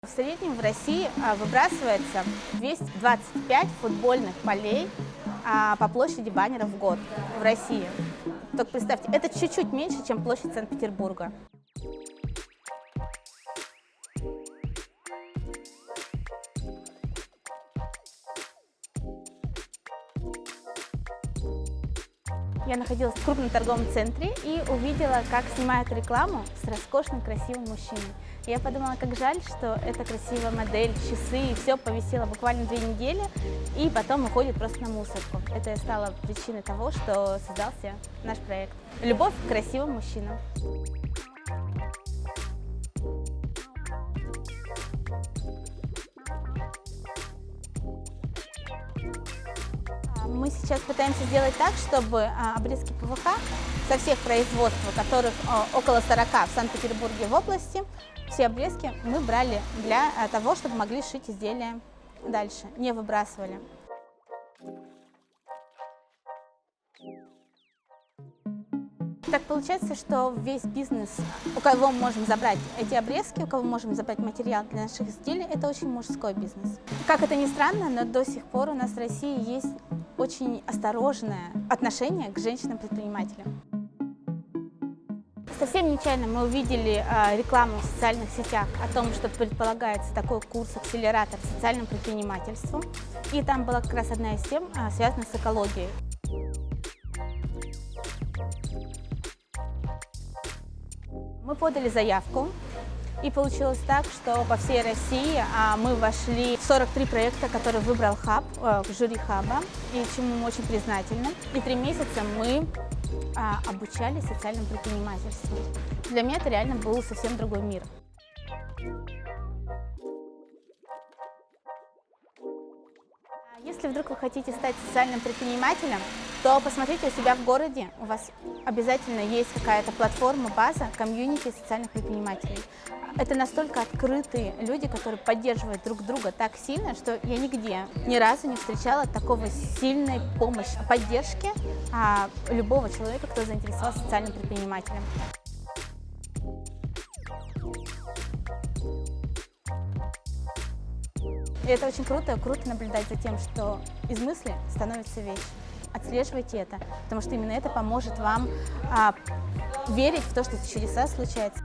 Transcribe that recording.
В среднем в России выбрасывается 225 футбольных полей по площади баннеров в год в России. Только представьте, это чуть-чуть меньше, чем площадь Санкт-Петербурга. Я находилась в крупном торговом центре и увидела, как снимают рекламу с роскошным, красивым мужчиной. И я подумала, как жаль, что эта красивая модель, часы и все повисело буквально 2 недели, и потом уходит просто на мусорку. Это стало причиной того, что создался наш проект. Любовь к красивым мужчинам. Мы сейчас пытаемся сделать так, чтобы обрезки ПВХ со всех производств, которых около 40 в Санкт-Петербурге в области, все обрезки мы брали для того, чтобы могли шить изделия дальше, не выбрасывали. Так получается, что весь бизнес, у кого мы можем забрать эти обрезки, у кого мы можем забрать материал для наших изделий, это очень мужской бизнес. Как это ни странно, но до сих пор у нас в России есть очень осторожное отношение к женщинам-предпринимателям. Совсем нечаянно мы увидели рекламу в социальных сетях о том, что предполагается такой курс «Акселератор социальному предпринимательству». И там была как раз одна из тем, связанная с экологией. Мы подали заявку, и получилось так, что по всей России мы вошли в 43 проекта, которые выбрал хаб, жюри хаба, и чему мы очень признательны. И 3 месяца мы обучали социальному предпринимательству. Для меня это реально был совсем другой мир. Если вдруг вы хотите стать социальным предпринимателем, то посмотрите у себя в городе, у вас обязательно есть какая-то платформа, база, комьюнити социальных предпринимателей. Это настолько открытые люди, которые поддерживают друг друга так сильно, что я нигде ни разу не встречала такого сильной помощи, поддержки любого человека, кто заинтересовался социальным предпринимателем. И это очень круто наблюдать за тем, что из мысли становится вещь. Отслеживайте это, потому что именно это поможет вам верить в то, что чудеса случаются.